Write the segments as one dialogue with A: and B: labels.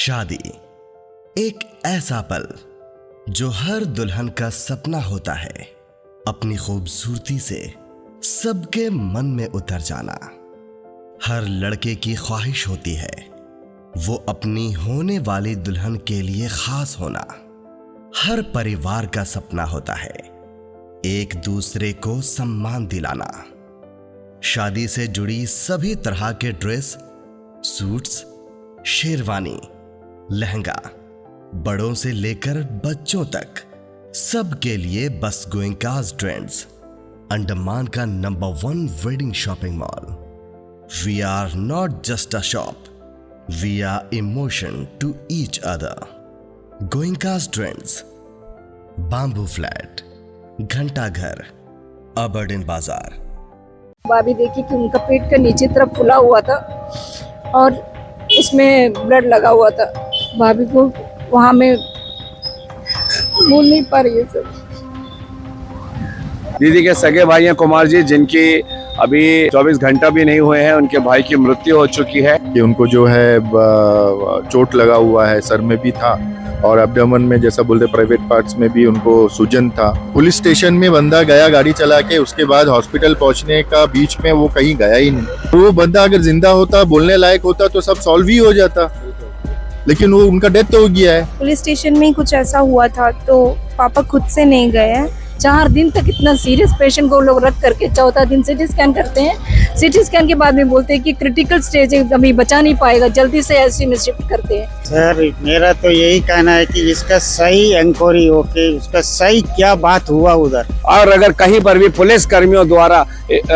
A: शादी एक ऐसा पल जो हर दुल्हन का सपना होता है, अपनी खूबसूरती से सबके मन में उतर जाना। हर लड़के की ख्वाहिश होती है वो अपनी होने वाली दुल्हन के लिए खास होना। हर परिवार का सपना होता है एक दूसरे को सम्मान दिलाना। शादी से जुड़ी सभी तरह के ड्रेस, सूट्स, शेरवानी, लहंगा, बड़ों से लेकर बच्चों तक सबके लिए बस गोइंकास ट्रेंड्स, अंडमान का number 1 wedding shopping mall. We are not just a shop, we are emotion to each other. Goenka's trends, Bamboo Flat, Ghanta Ghar, Aberdeen बाजार।
B: भाभी देखी कि उनका पेट का नीचे तरफ फुला हुआ था और उसमें ब्लड लगा हुआ था। भाभी को वहाँ में भूल नहीं पा रही है सब।
C: दीदी के सगे भाई हैं कुमार जी, जिनकी अभी 24 घंटा भी नहीं हुए हैं, उनके भाई की मृत्यु हो चुकी है।
D: कि उनको जो है चोट लगा हुआ है, सर में भी था और एब्डोमेन में, जैसा बोलते प्राइवेट पार्ट्स में भी उनको सूजन था। पुलिस स्टेशन में बंदा गया गाड़ी चला के, उसके बाद हॉस्पिटल पहुंचने का बीच में वो कहीं गया ही नहीं। वो बंदा अगर जिंदा होता, बोलने लायक होता तो सब सॉल्व ही हो जाता, लेकिन वो उनका डेथ तो हो गया है।
E: पुलिस स्टेशन में ही कुछ ऐसा हुआ था तो पापा खुद से नहीं गए।
B: 4 दिन तक इतना सीरियस पेशेंट को लोग रख करके 14 दिन सिटी स्कैन करते हैं। सिटी स्कैन के बाद में बोलते हैं कि क्रिटिकल स्टेज है, अभी बचा नहीं पाएगा, जल्दी से आईसीयू में शिफ्ट करते हैं।
F: सर मेरा तो यही कहना है कि इसका सही इंक्वायरी होके उसका सही क्या बात हुआ उधर।
C: और अगर कहीं पर भी पुलिस कर्मियों द्वारा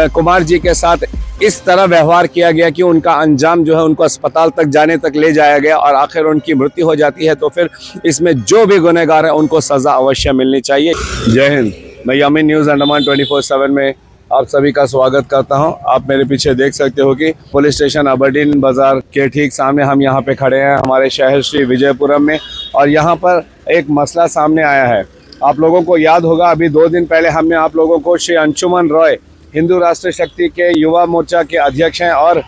C: कुमार जी के साथ इस तरह व्यवहार किया गया कि उनका अंजाम जो है उनको अस्पताल तक जाने तक ले जाया गया और आखिर उनकी मृत्यु हो जाती है, तो फिर इसमें जो भी गुनहगार है उनको सजा अवश्य मिलनी चाहिए। जय हिंद। मैं यामीन न्यूज़ अंडमान 24/7 में आप सभी का स्वागत करता हूं। आप मेरे पीछे देख सकते हो कि पुलिस स्टेशन अबरडीन बाजार के ठीक सामने हम यहां पे खड़े हैं, हमारे शहर श्री विजयपुरम में। और यहां पर एक मसला सामने आया है। आप लोगों को याद होगा, अभी 2 दिन पहले हमने आप लोगों को श्री अंशुमन रॉय, हिंदू राष्ट्र शक्ति के युवा मोर्चा के अध्यक्ष हैं और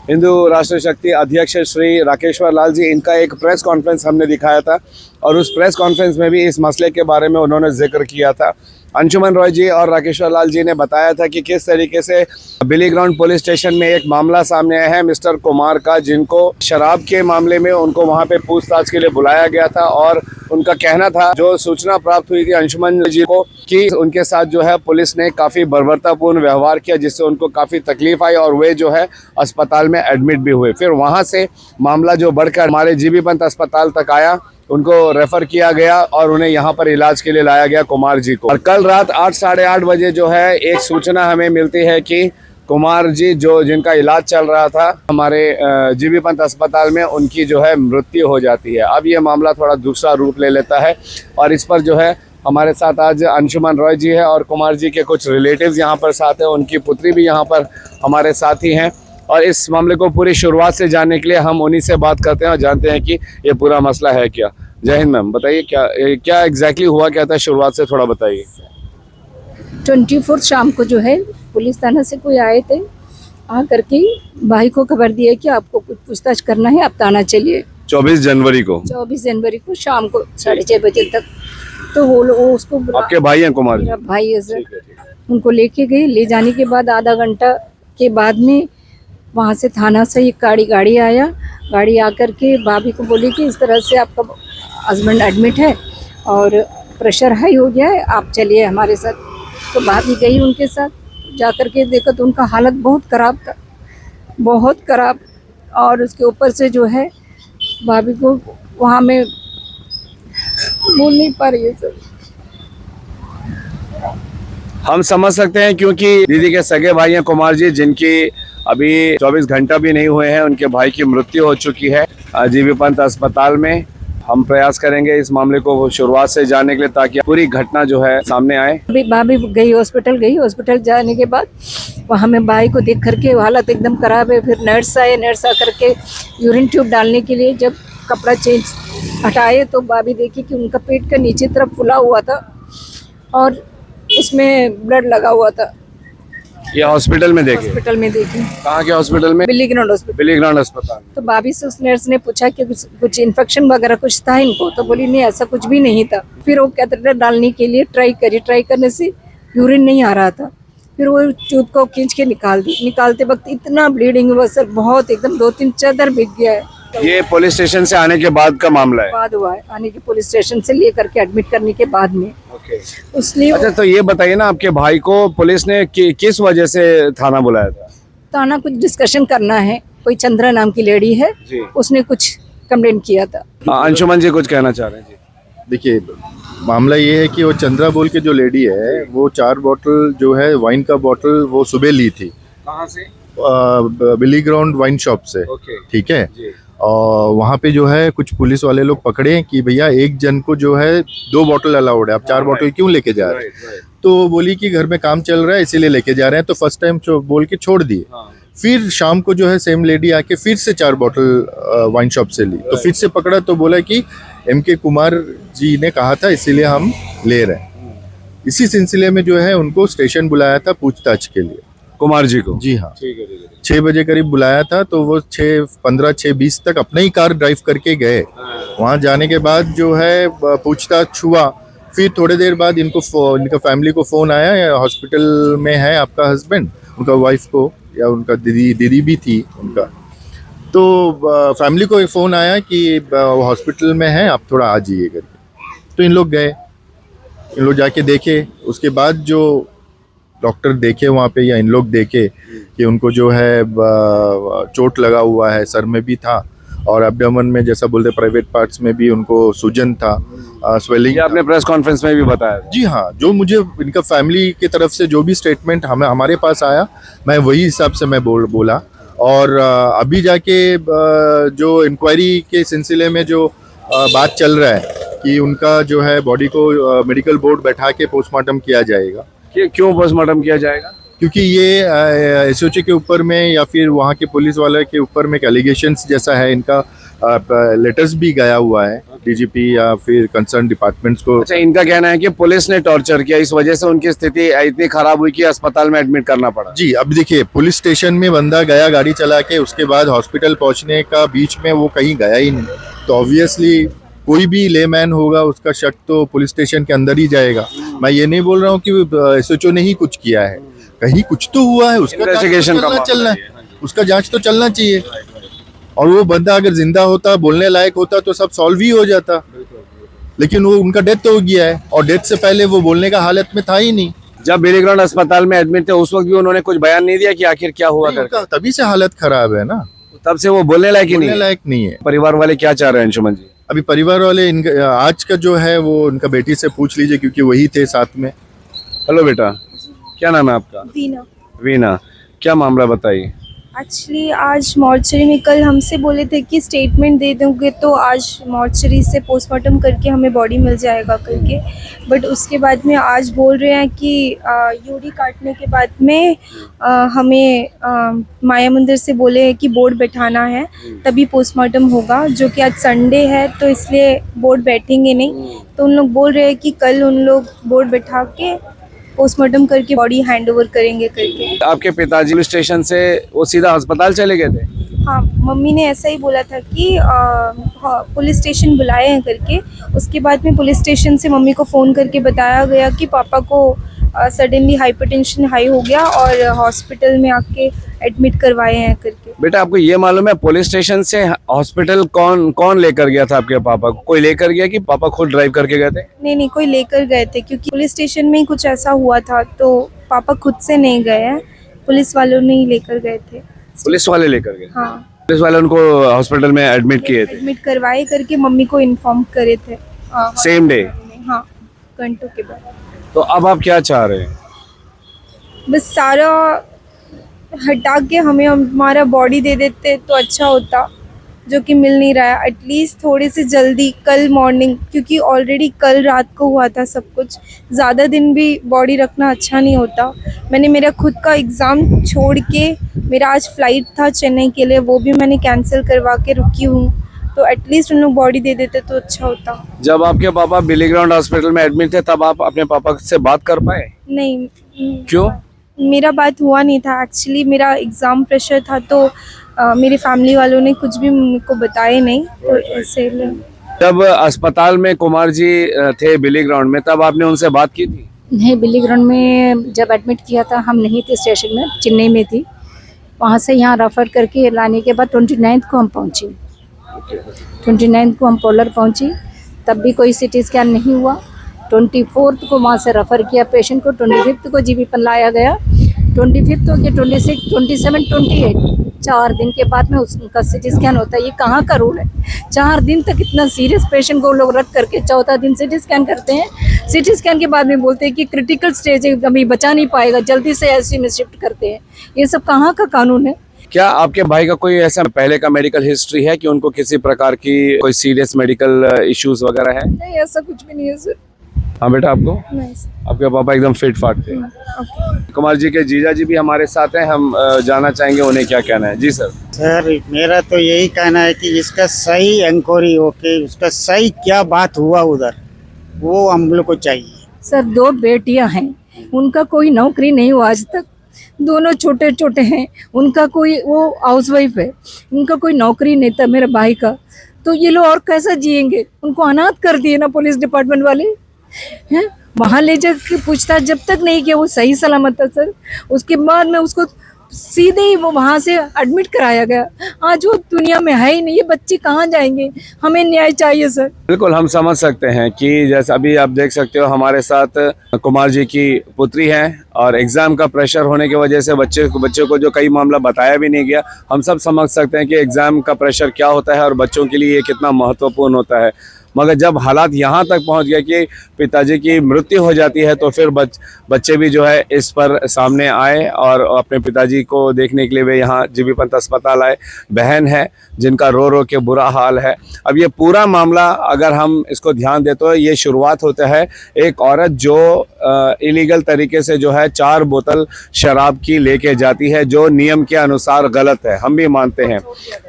C: हिंदू राष्ट्र शक्ति अध्यक्ष श्री राकेश्वर लाल जी, इनका एक प्रेस कॉन्फ्रेंस हमने दिखाया था और उस प्रेस कॉन्फ्रेंस में भी इस मसले के बारे में उन्होंने जिक्र किया था। अंशुमन रॉय जी और राकेश्वर लाल जी ने बताया था कि किस तरीके से बिली ग्राउंड पुलिस स्टेशन में एक मामला सामने आया है मिस्टर कुमार का, जिनको शराब के मामले में उनको वहां पे पूछताछ के लिए बुलाया गया था। और उनका कहना था, जो सूचना प्राप्त हुई थी अंशुमन जी को, कि उनके साथ जो है पुलिस ने काफ़ी बर्बरतापूर्ण व्यवहार किया, जिससे उनको काफ़ी तकलीफ आई और वे जो है अस्पताल में एडमिट भी हुए। फिर वहाँ से मामला जो बढ़कर हमारे जीबी पंत अस्पताल तक आया, उनको रेफर किया गया और उन्हें यहाँ पर इलाज के लिए लाया गया कुमार जी को। और कल रात 8 साढ़े 8 बजे जो है एक सूचना हमें मिलती है कि कुमार जी जिनका इलाज चल रहा था हमारे जीबी पंत अस्पताल में, उनकी जो है मृत्यु हो जाती है। अब ये मामला थोड़ा दूसरा रूप ले लेता है और इस पर जो है हमारे साथ आज अंशुमन रॉय जी है और कुमार जी के कुछ रिलेटिव्स यहाँ पर साथ हैं, उनकी पुत्री भी यहाँ पर हमारे साथ ही हैं। और इस मामले को पूरी शुरुआत से जानने के लिए हम उन्हीं से बात करते हैं और जानते हैं कि ये पूरा मसला है क्या। जय हिंद मैम, बताइए क्या एग्जैक्टली हुआ क्या था, शुरुआत से थोड़ा बताइए।
B: 24 शाम को जो है पुलिस थाना से कोई आए थे, आ करके भाई को खबर दिया कि आपको कुछ पूछताछ करना है, आप थाना चलिए।
C: 24 जनवरी को
B: 24 जनवरी को शाम को 6:30 बजे तक। तो वो उसको
C: आपके भाई हैं कुमार जी?
B: मेरा भाई है सर। उनको लेके गए। ले जाने के बाद आधा घंटा के बाद में वहाँ से थाना से एक गाड़ी आया। गाड़ी आकर के भाभी को बोली कि इस तरह से आपका हस्बैंड एडमिट है और प्रेशर हाई हो गया है, आप चलिए हमारे साथ। तो भाभी गई उनके साथ। जा कर के देखा तो उनका हालत बहुत ख़राब था, बहुत ख़राब। और उसके ऊपर से जो है भाभी को वहाँ में भूल नहीं पा रही है सर।
C: हम समझ सकते हैं, क्योंकि दीदी के सगे भाई हैं कुमार जी, जिनकी अभी 24 घंटा भी नहीं हुए हैं, उनके भाई की मृत्यु हो चुकी है जीबी पंत अस्पताल में। हम प्रयास करेंगे इस मामले को शुरुआत से जानने के लिए, ताकि पूरी घटना जो है सामने आए।
B: अभी भाभी गई हॉस्पिटल जाने के बाद वहाँ में भाई को देख करके हालत एकदम ख़राब है। फिर नर्स आए, नर्स आकर के यूरिन ट्यूब डालने के लिए जब कपड़ा चेंज हटाए तो भाभी देखी कि उनका पेट का नीचे तरफ फुला हुआ था और उसमें ब्लड लगा हुआ था।
C: ये हॉस्पिटल में देखे?
B: हॉस्पिटल में देखी,
C: कहाँ के हॉस्पिटल में?
B: बिल्ली ग्राउंड हॉस्पिटल।
C: बिली ग्राउंड अस्पताल।
B: तो भाभी से उस नर्स ने पूछा कि कुछ इन्फेक्शन वगैरह कुछ था इनको, तो बोली नहीं ऐसा कुछ भी नहीं था। फिर वो कैथेटर डालने के लिए ट्राई करने से यूरिन नहीं आ रहा था। फिर वो ट्यूब को खींच के निकाल दी। निकालते वक्त इतना ब्लीडिंग हुआ सर, बहुत एकदम 2-3 चादर बिक गया है।
C: ये पुलिस स्टेशन से आने के बाद का मामला है?
B: बाद हुआ है, आने के पुलिस स्टेशन से लेकर के एडमिट करने के बाद में।
C: ओके।
B: उसलिए
C: अच्छा, तो ये बताइए ना, आपके भाई को पुलिस ने किस वजह से थाना बुलाया था?
B: थाना कुछ डिस्कशन करना है, कोई चंद्रा नाम की लेडी है,
C: जी।
B: उसने कुछ कंप्लेंट किया था।
C: अंशुमन जी कुछ कहना चाह रहे हैं? जी।
D: देखिए, मामला ये है कि वो चंद्रा बोल के जो लेडी है, वो 4 बॉटल जो है वाइन का बॉटल वो सुबह ली थी
C: कहाँ से?
D: बिली ग्राउंड वाइन शॉप से।
C: ओके।
D: ठीक है।
C: जी।
D: और वहाँ पे जो है कुछ पुलिस वाले लोग पकड़े कि भैया एक जन को जो है 2 बॉटल अलाउड है, आप 4 बॉटल क्यों लेके जा रहे हैं?
C: राइट।
D: तो वो बोली कि घर में काम चल रहा है इसीलिए लेके जा रहे हैं। तो फर्स्ट टाइम बोल के छोड़ दिए। फिर शाम को जो है सेम लेडी आके फिर से 4 बॉटल वाइन शॉप से ली। तो फिर से पकड़ा तो बोला कि MK कुमार जी ने कहा था इसीलिए हम ले रहे हैं। इसी सिलसिले में जो है उनको स्टेशन बुलाया था पूछताछ के लिए।
C: कुमार जी को?
D: जी हाँ,
C: ठीक है।
D: 6 बजे करीब बुलाया था। तो वो 6:15 6:20 तक अपना ही कार ड्राइव करके गए। वहाँ जाने के बाद जो है पूछताछ हुआ। फिर थोड़ी देर बाद इनका फैमिली को फ़ोन आया, हॉस्पिटल में है आपका हस्बैंड। उनका वाइफ को या उनका दीदी भी थी उनका। तो फैमिली को एक फ़ोन आया कि वो हॉस्पिटल में है, आप थोड़ा आ जाइए करके। तो इन लोग गए, इन लोग जाके देखे। उसके बाद जो डॉक्टर देखे वहाँ पे या इन लोग देखे कि उनको जो है चोट लगा हुआ है, सर में भी था और एब्डोमेन में जैसा बोलते प्राइवेट पार्ट्स में भी उनको सूजन था, स्वेलिंग।
C: ये आपने प्रेस कॉन्फ्रेंस में भी बताया?
D: जी हाँ, जो मुझे इनका फैमिली की तरफ से जो भी स्टेटमेंट हमारे पास आया, मैं वही हिसाब से मैं बोला। और अभी जाके जो इंक्वायरी के सिलसिले में जो बात चल रहा है कि उनका जो है बॉडी को मेडिकल बोर्ड बैठा के पोस्टमार्टम किया जाएगा।
C: क्यों पोस्टमार्टम किया जाएगा?
D: क्योंकि ये SOC के ऊपर में या फिर वहाँ के पुलिस वाले के ऊपर में एलिगेशंस जैसा है। इनका लेटर्स भी गया हुआ है DGP या फिर कंसर्न डिपार्टमेंट्स को।
C: अच्छा, इनका कहना है कि पुलिस ने टॉर्चर किया, इस वजह से उनकी स्थिति इतनी खराब हुई कि अस्पताल में एडमिट करना पड़ा।
D: जी, अब देखिए, पुलिस स्टेशन में बंदा गया गाड़ी चला के, उसके बाद हॉस्पिटल पहुंचने का बीच में वो कहीं गया ही नहीं। तो ऑब्वियसली कोई भी लेमैन होगा उसका शक तो पुलिस स्टेशन के अंदर ही जाएगा। मैं ये नहीं बोल रहा हूँ कि SHO ने ही कुछ किया है, कहीं कुछ तो हुआ है, उसका
C: Investigation का
D: चलना
C: मामला
D: है, उसका जांच तो चलना चाहिए। और वो बंदा अगर जिंदा होता, बोलने लायक होता तो सब सॉल्व ही हो जाता। लेकिन वो उनका डेथ हो गया है और डेथ से पहले वो बोलने का हालत में था ही नहीं।
C: जब बिली ग्राउंड अस्पताल में एडमिट थे उस वक्त भी उन्होंने कुछ बयान नहीं दिया कि आखिर क्या हुआ करके?
D: उनका तभी से हालत खराब है ना,
C: तब से वो बोलने लायक ही
D: बोलने
C: नहीं।
D: लायक नहीं है।
C: परिवार वाले क्या चाह रहे हैं अंशुमन जी?
D: अभी परिवार वाले आज का जो है वो उनका बेटी से पूछ लीजिए क्योंकि वही थे साथ में।
C: हेलो बेटा, क्या नाम है आपका?
E: वीना।
C: वीना, क्या मामला बताइए?
E: एक्चुअली आज मॉर्चरी में कल हमसे बोले थे कि स्टेटमेंट दे दोगे तो आज मॉर्चरी से पोस्टमार्टम करके हमें बॉडी मिल जाएगा कल के। बट उसके बाद में आज बोल रहे हैं कि यूरी काटने के बाद में हमें माया मंदिर से बोले हैं कि बोर्ड बैठाना है तभी पोस्टमार्टम होगा, जो कि आज संडे है तो इसलिए बोर्ड बैठेंगे नहीं। तो उन लोग बोल रहे हैं कि कल उन लोग बोर्ड बैठा के पोस्टमार्टम करके बॉडी हैंड ओवर करेंगे करके।
C: आपके पिताजी पुलिस स्टेशन से वो सीधा अस्पताल चले गए थे?
E: हाँ, मम्मी ने ऐसा ही बोला था कि पुलिस स्टेशन बुलाए हैं करके। उसके बाद में पुलिस स्टेशन से मम्मी को फ़ोन करके बताया गया कि पापा को सडनली हाइपरटेंशन हाई हो गया और हॉस्पिटल में आके एडमिट करवाए हैं करके।
C: बेटा, आपको ये मालूम है पुलिस स्टेशन से हॉस्पिटल कौन लेकर गया था आपके पापा को? कोई लेकर गया कि पापा खुद ड्राइव करके गए थे?
E: नहीं, कोई लेकर गए थे क्योंकि पुलिस स्टेशन में ही कुछ ऐसा हुआ था तो पापा खुद से नहीं गए हैं, पुलिस वालों ने ही लेकर गए थे।
C: पुलिस वाले लेकर गए?
E: हाँ,
C: पुलिस वाले उनको हॉस्पिटल में एडमिट किए थे?
E: एडमिट करवाए करके मम्मी को इन्फॉर्म करे थे।
C: Same day?
E: हाँ, घंटों के बाद।
C: तो अब आप क्या चाह रहे हैं?
E: बस सारा हटा के हमें हमारा बॉडी दे देते तो अच्छा होता, जो कि मिल नहीं रहा है। एटलीस्ट थोड़े से जल्दी कल मॉर्निंग, क्योंकि ऑलरेडी कल रात को हुआ था सब कुछ, ज़्यादा दिन भी बॉडी रखना अच्छा नहीं होता। मैंने मेरा खुद का एग्ज़ाम छोड़ के, मेरा आज फ्लाइट था चेन्नई के लिए, वो भी मैंने कैंसिल करवा के रुकी हूँ। तो एटलीस्ट उन लोग बॉडी दे देते तो अच्छा होता।
C: जब आपके पापा बिली ग्राउंड हॉस्पिटल में एडमिट थे तब आप अपने पापा से बात कर पाए?
E: नहीं।
C: क्यों?
E: मेरा बात हुआ नहीं था एक्चुअली, मेरा एग्ज़ाम प्रेशर था तो मेरे फैमिली वालों ने कुछ भी मुझको बताया नहीं, तो ऐसे
C: जब अस्पताल में कुमार जी थे बिली ग्राउंड में, तब आपने उनसे बात की थी?
B: नहीं, बिल्ली ग्राउंड में जब एडमिट किया था हम नहीं थे स्टेशन में, चेन्नई में थी। वहाँ से यहाँ रेफ़र करके लाने के बाद 29 को हम पहुँचे। 29 को हम पोलर पहुँची, तब भी कोई सिटी स्कैन नहीं हुआ। 24 को वहाँ से रेफ़र किया पेशेंट को, 25 को जीबी पर लाया गया। 25 हो गया, 26, 27, 28 4 दिन के बाद में उसका सिटी स्कैन होता है। ये कहाँ का रूल है? 4 दिन तक इतना सीरियस पेशेंट को लोग रख करके 4था दिन सिटी स्कैन करते हैं। सिटी स्कैन के बाद में बोलते हैं कि क्रिटिकल स्टेज है, अभी बचा नहीं पाएगा, जल्दी से आईसीयू में शिफ्ट करते हैं। ये सब कहाँ का कानून है?
C: क्या आपके भाई का कोई ऐसा पहले का मेडिकल हिस्ट्री है कि उनको किसी प्रकार की कोई सीरियस मेडिकल इश्यूज वगैरह है?
B: नहीं, ऐसा कुछ भी नहीं है सर।
C: हाँ बेटा, आपको
E: नहीं सर।
C: आपके पापा एकदम फिट फाट थे।
E: ओके।
C: कुमार जी के जीजा जी भी हमारे साथ हैं, हम जानना चाहेंगे उन्हें क्या कहना है। जी सर।
F: सर मेरा तो यही कहना है कि इसका सही इंक्वायरी होके उसका सही क्या बात हुआ उधर, वो हम लोग को चाहिए।
B: सर 2 बेटियां हैं, उनका कोई नौकरी नहीं हुआ आज तक। दोनों छोटे छोटे हैं, उनका कोई वो हाउसवाइफ है, उनका कोई नौकरी नहीं था मेरे भाई का। तो ये लोग और कैसा जिएंगे? उनको अनाथ कर दिए ना पुलिस डिपार्टमेंट वाले हैं। वहाँ ले जाके पूछताछ जब तक नहीं किया वो सही सलामत था सर, उसके बाद में उसको सीधे ही वो वहाँ से एडमिट कराया गया। आज वो दुनिया में है ही नहीं, ये बच्चे कहाँ जाएंगे? हमें न्याय चाहिए सर।
C: बिल्कुल, हम समझ सकते हैं कि जैसे अभी आप देख सकते हो हमारे साथ कुमार जी की पुत्री हैं और एग्ज़ाम का प्रेशर होने की वजह से बच्चे को जो कई मामला बताया भी नहीं गया। हम सब समझ सकते हैं कि एग्ज़ाम का प्रेशर क्या होता है और बच्चों के लिए ये कितना महत्वपूर्ण होता है। मगर जब हालात यहाँ तक पहुँच गया कि पिताजी की मृत्यु हो जाती है तो फिर बच्चे भी जो है इस पर सामने आए और अपने पिताजी को देखने के लिए वे यहाँ जीबी पंत अस्पताल आए। बहन है जिनका रो रो के बुरा हाल है। अब ये पूरा मामला अगर हम इसको ध्यान दें तो ये शुरुआत होता है एक औरत जो इलीगल तरीके से जो है 4 बोतल शराब की लेके जाती है, जो नियम के अनुसार गलत है, हम भी मानते हैं।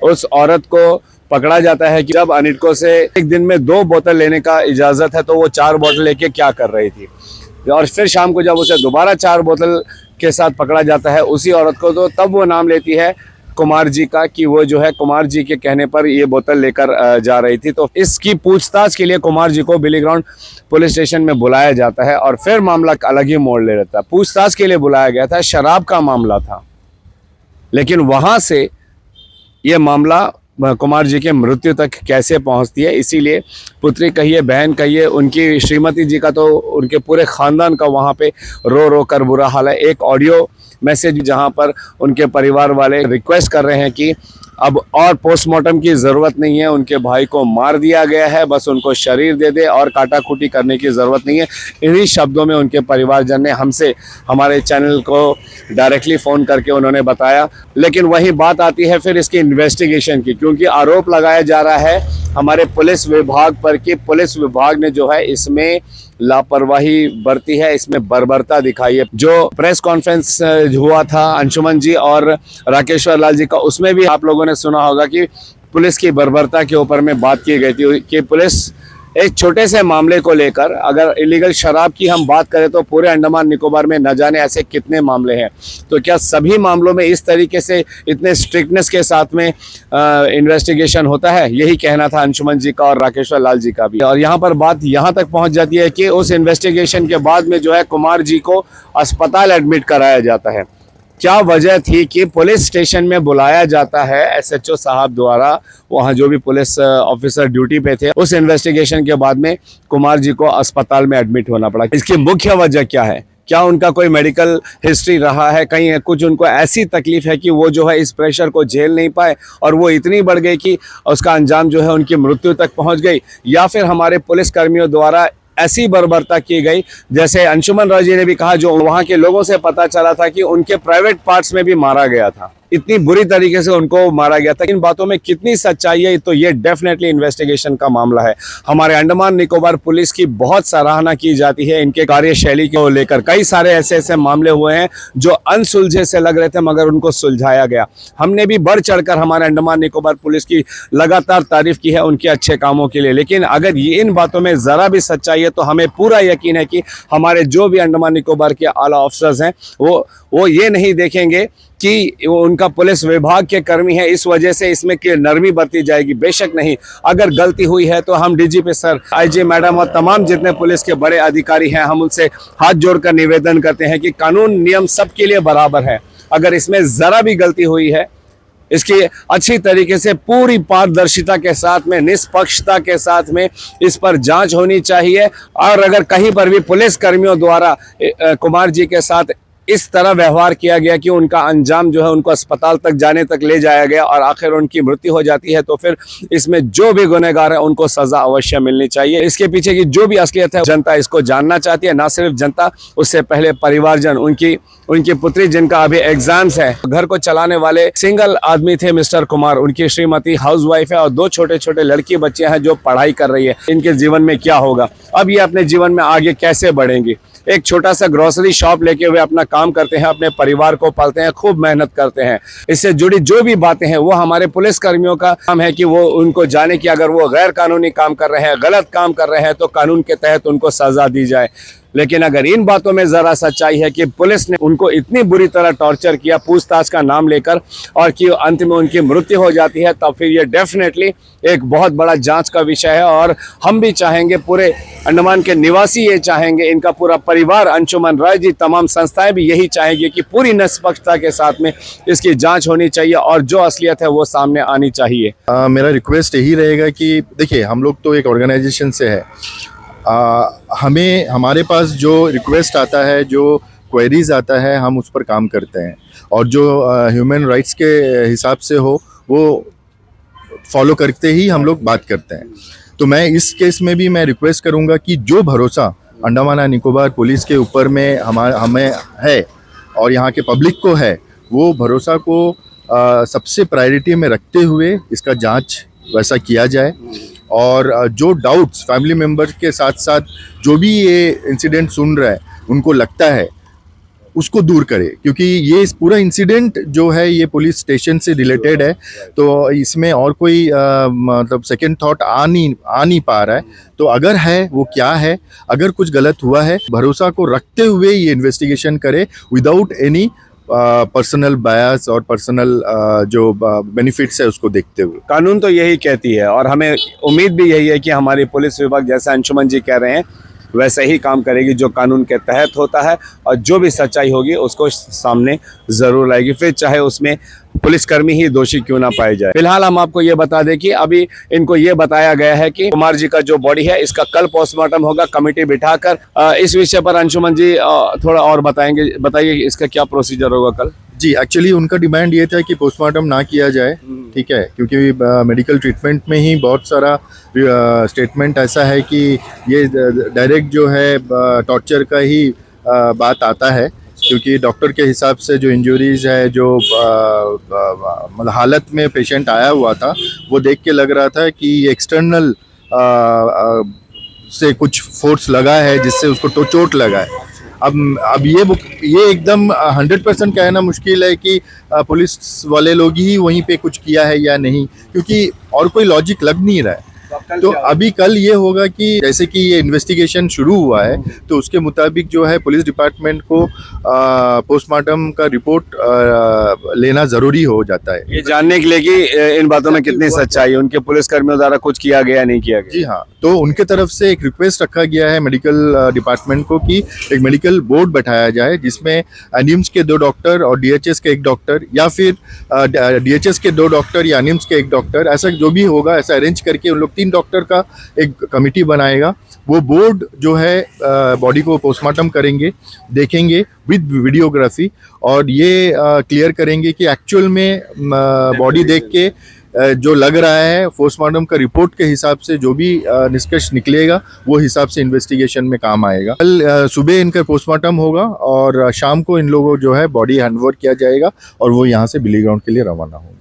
C: उस औरत को पकड़ा जाता है कि जब अनिटको से एक दिन में 2 बोतल लेने का इजाज़त है तो वो 4 बोतल लेके क्या कर रही थी। और फिर शाम को जब उसे दोबारा 4 बोतल के साथ पकड़ा जाता है उसी औरत को, तो तब वो नाम लेती है कुमार जी का कि वो जो है कुमार जी के कहने पर ये बोतल लेकर जा रही थी। तो इसकी पूछताछ के लिए कुमार जी को बिली ग्राउंड पुलिस स्टेशन में बुलाया जाता है और फिर मामला अलग ही मोड़ ले लेता है। पूछताछ के लिए बुलाया गया था, शराब का मामला था, लेकिन वहाँ से ये मामला कुमार जी के मृत्यु तक कैसे पहुंचती है। इसीलिए पुत्री कहिए, बहन कहिए, उनकी श्रीमती जी का तो उनके पूरे ख़ानदान का वहाँ पे रो रो कर बुरा हाल है। एक ऑडियो मैसेज जहाँ पर उनके परिवार वाले रिक्वेस्ट कर रहे हैं कि अब और पोस्टमार्टम की ज़रूरत नहीं है, उनके भाई को मार दिया गया है, बस उनको शरीर दे दे और काटाकुटी करने की ज़रूरत नहीं है। इन्हीं शब्दों में उनके परिवारजन ने हमसे, हमारे चैनल को डायरेक्टली फ़ोन करके उन्होंने बताया। लेकिन वही बात आती है फिर इसकी इन्वेस्टिगेशन की, क्योंकि आरोप लगाया जा रहा है हमारे पुलिस विभाग पर कि पुलिस विभाग ने जो है इसमें लापरवाही बरती है, इसमें बर्बरता दिखाई है। जो प्रेस कॉन्फ्रेंस हुआ था अंशुमन जी और राकेश्वर लाल जी का, उसमें भी आप लोगों ने सुना होगा कि पुलिस की बर्बरता के ऊपर में बात की गई थी कि पुलिस एक छोटे से मामले को लेकर, अगर इलीगल शराब की हम बात करें तो पूरे अंडमान निकोबार में न जाने ऐसे कितने मामले हैं, तो क्या सभी मामलों में इस तरीके से इतने स्ट्रिक्टनेस के साथ में इन्वेस्टिगेशन होता है? यही कहना था अंशुमन जी का और राकेश्वर लाल जी का भी। और यहाँ पर बात यहाँ तक पहुँच जाती है कि उस इन्वेस्टिगेशन के बाद में जो है कुमार जी को अस्पताल एडमिट कराया जाता है। क्या वजह थी कि पुलिस स्टेशन में बुलाया जाता है एसएचओ साहब द्वारा, वहाँ जो भी पुलिस ऑफिसर ड्यूटी पे थे, उस इन्वेस्टिगेशन के बाद में कुमार जी को अस्पताल में एडमिट होना पड़ा। इसकी मुख्य वजह क्या है? क्या उनका कोई मेडिकल हिस्ट्री रहा है? कहीं कुछ उनको ऐसी तकलीफ है कि वो जो है इस प्रेशर को झेल नहीं पाए और वो इतनी बढ़ गई कि उसका अंजाम जो है उनकी मृत्यु तक पहुँच गई? या फिर हमारे पुलिस कर्मियों द्वारा ऐसी बर्बरता की गई, जैसे अंशुमन राव जी ने भी कहा, जो वहाँ के लोगों से पता चला था कि उनके प्राइवेट पार्ट्स में भी मारा गया था। इतनी बुरी तरीके से उनको मारा गया था। इन बातों में कितनी सच्चाई है तो ये डेफिनेटली इन्वेस्टिगेशन का मामला है। हमारे अंडमान निकोबार पुलिस की बहुत सराहना की जाती है इनके कार्यशैली को लेकर। कई सारे ऐसे मामले हुए हैं जो अनसुलझे से लग रहे थे मगर उनको सुलझाया गया। हमने भी बढ़ चढ़कर हमारे अंडमान निकोबार पुलिस की लगातार तारीफ की है उनके अच्छे कामों के लिए। लेकिन अगर ये इन बातों में ज़रा भी सच्चाई है तो हमें पूरा यकीन है कि हमारे जो भी अंडमान निकोबार के आला ऑफिसर्स हैं वो ये नहीं देखेंगे कि उनका पुलिस विभाग के कर्मी है इस वजह से इसमें कि नरमी बरती जाएगी। बेशक नहीं, अगर गलती हुई है तो हम डीजीपी सर, आईजी मैडम और तमाम जितने पुलिस के बड़े अधिकारी हैं हम उनसे हाथ जोड़कर निवेदन करते हैं कि कानून नियम सबके लिए बराबर है। अगर इसमें ज़रा भी गलती हुई है इसकी अच्छी तरीके से पूरी पारदर्शिता के साथ में, निष्पक्षता के साथ में इस पर जांच होनी चाहिए। और अगर कहीं पर भी पुलिस कर्मियों द्वारा कुमार जी के साथ इस तरह व्यवहार किया गया कि उनका अंजाम जो है उनको अस्पताल तक जाने तक ले जाया गया और आखिर उनकी मृत्यु हो जाती है तो फिर इसमें जो भी गुनहगार है उनको सजा अवश्य मिलनी चाहिए। इसके पीछे की जो भी असलियत है जनता इसको जानना चाहती है। ना सिर्फ जनता, उससे पहले परिवारजन, उनकी पुत्री जिनका अभी एग्जाम्स है। घर को चलाने वाले सिंगल आदमी थे मिस्टर कुमार। उनकी श्रीमती हाउसवाइफ है और 2 छोटे छोटे लड़की बच्चे हैं जो पढ़ाई कर रही है। इनके जीवन में क्या होगा, अब ये अपने जीवन में आगे कैसे बढ़ेंगी। एक छोटा सा ग्रोसरी शॉप लेके हुए अपना काम करते हैं, अपने परिवार को पालते हैं, खूब मेहनत करते हैं। इससे जुड़ी जो भी बातें हैं वो हमारे पुलिस कर्मियों का काम है कि वो उनको जाने कि अगर वो गैर कानूनी काम कर रहे हैं, गलत काम कर रहे हैं तो कानून के तहत उनको सजा दी जाए। लेकिन अगर इन बातों में ज़रा सच्चाई है कि पुलिस ने उनको इतनी बुरी तरह टॉर्चर किया पूछताछ का नाम लेकर और कि अंत में उनकी मृत्यु हो जाती है, तब फिर ये डेफिनेटली एक बहुत बड़ा जांच का विषय है। और हम भी चाहेंगे, पूरे अंडमान के निवासी ये चाहेंगे, इनका पूरा परिवार, अंशुमन राय जी, तमाम संस्थाएं भी यही चाहेंगे कि पूरी निष्पक्षता के साथ में इसकी जाँच होनी चाहिए और जो असलियत है वो सामने आनी चाहिए।
D: मेरा रिक्वेस्ट यही रहेगा कि देखिए, हम लोग तो एक ऑर्गेनाइजेशन से है, हमें हमारे पास जो रिक्वेस्ट आता है, जो क्वेरीज आता है, हम उस पर काम करते हैं और जो ह्यूमन राइट्स के हिसाब से हो वो फॉलो करते ही हम लोग बात करते हैं। तो मैं इस केस में भी मैं रिक्वेस्ट करूंगा कि जो भरोसा अंडमान एंड निकोबार पुलिस के ऊपर में हमें है और यहाँ के पब्लिक को है, वो भरोसा को सबसे प्रायोरिटी में रखते हुए इसका जांच वैसा किया जाए। और जो डाउट्स फैमिली मेम्बर के साथ साथ जो भी ये इंसिडेंट सुन रहा है उनको लगता है उसको दूर करे, क्योंकि ये पूरा इंसिडेंट जो है ये पुलिस स्टेशन से रिलेटेड है, तो इसमें और कोई मतलब सेकंड थॉट आ नहीं पा रहा है। तो अगर है वो क्या है, अगर कुछ गलत हुआ है, भरोसा को रखते हुए ये इन्वेस्टिगेशन करे विदाउट एनी पर्सनल बायस और पर्सनल जो बेनिफिट्स है उसको देखते हुए।
C: कानून तो यही कहती है और हमें उम्मीद भी यही है कि हमारी पुलिस विभाग, जैसा अंशुमन जी कह रहे हैं, वैसे ही काम करेगी जो कानून के तहत होता है और जो भी सच्चाई होगी उसको सामने ज़रूर लाएगी, फिर चाहे उसमें पुलिसकर्मी ही दोषी क्यों ना पाए जाए। फिलहाल हम आपको ये बता दें कि अभी इनको ये बताया गया है कि कुमार जी का जो बॉडी है इसका कल पोस्टमार्टम होगा कमेटी बिठाकर। इस विषय पर अंशुमन जी थोड़ा और बताइए इसका क्या प्रोसीजर होगा कल।
D: जी, एक्चुअली उनका डिमांड ये था कि पोस्टमार्टम ना किया जाए, ठीक है, क्योंकि मेडिकल ट्रीटमेंट में ही बहुत सारा स्टेटमेंट ऐसा है कि ये डायरेक्ट जो है टॉर्चर का ही बात आता है, क्योंकि डॉक्टर के हिसाब से जो इंजरीज है, जो मतलब हालत में पेशेंट आया हुआ था, वो देख के लग रहा था कि एक्सटर्नल से कुछ फोर्स लगा है जिससे उसको चोट लगा है। अब ये एकदम 100% कहना मुश्किल है कि पुलिस वाले लोग ही वहीं पे कुछ किया है या नहीं, क्योंकि और कोई लॉजिक लग नहीं रहा है। तो अभी कल ये होगा कि जैसे कि ये इन्वेस्टिगेशन शुरू हुआ है तो उसके मुताबिक जो है पुलिस डिपार्टमेंट को पोस्टमार्टम का रिपोर्ट लेना ज़रूरी हो जाता है,
C: ये जानने के लिए कि इन बातों में कितनी सच्चाई है, उनके पुलिसकर्मियों द्वारा कुछ किया गया नहीं किया गया।
D: जी हाँ, तो उनके तरफ से एक रिक्वेस्ट रखा गया है मेडिकल डिपार्टमेंट को कि एक मेडिकल बोर्ड बैठाया जाए जिसमें एनिम्स के 2 डॉक्टर और डीएचएस के 1 डॉक्टर, या फिर डीएचएस के 2 डॉक्टर या एनिम्स के 1 डॉक्टर, ऐसा जो भी होगा ऐसा अरेंज करके उन लोग 3 डॉक्टर का एक कमेटी बनाएगा। वो बोर्ड जो है बॉडी को पोस्टमार्टम करेंगे, देखेंगे विद वीडियोग्राफी और ये क्लियर करेंगे कि एक्चुअल में बॉडी देख के जो लग रहा है पोस्टमार्टम का रिपोर्ट के हिसाब से जो भी निष्कर्ष निकलेगा वो हिसाब से इन्वेस्टिगेशन में काम आएगा। कल सुबह इनका पोस्टमार्टम होगा और शाम को इन लोगों जो है बॉडी हैंडओवर किया जाएगा और वो यहाँ से बिली ग्राउंड के लिए रवाना होंगे।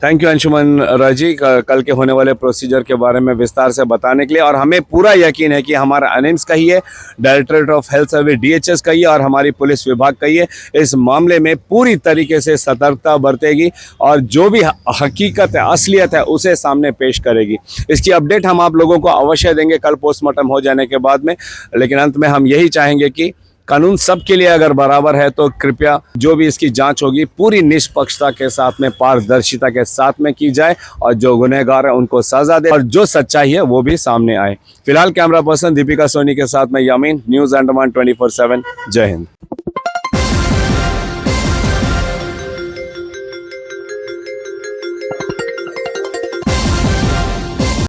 C: थैंक यू अंशुमन राजी, कल के होने वाले प्रोसीजर के बारे में विस्तार से बताने के लिए। और हमें पूरा यकीन है कि हमारा एनिम्स का ही है, directorate of health service DHS का ही है और हमारी पुलिस विभाग का ही है, इस मामले में पूरी तरीके से सतर्कता बरतेगी और जो भी हकीकत है, असलियत है, उसे सामने पेश करेगी। इसकी अपडेट हम आप लोगों को अवश्य देंगे कल पोस्टमार्टम हो जाने के बाद में। लेकिन अंत में हम यही चाहेंगे कि कानून सबके लिए अगर बराबर है तो कृपया जो भी इसकी जांच होगी पूरी निष्पक्षता के साथ में, पारदर्शिता के साथ में की जाए और जो गुनहगार है उनको सजा दे और जो सच्चाई है वो भी सामने आए। फिलहाल कैमरा पर्सन दीपिका सोनी के साथ में यामीन, न्यूज़ अंडमान 24/7। जय हिंद।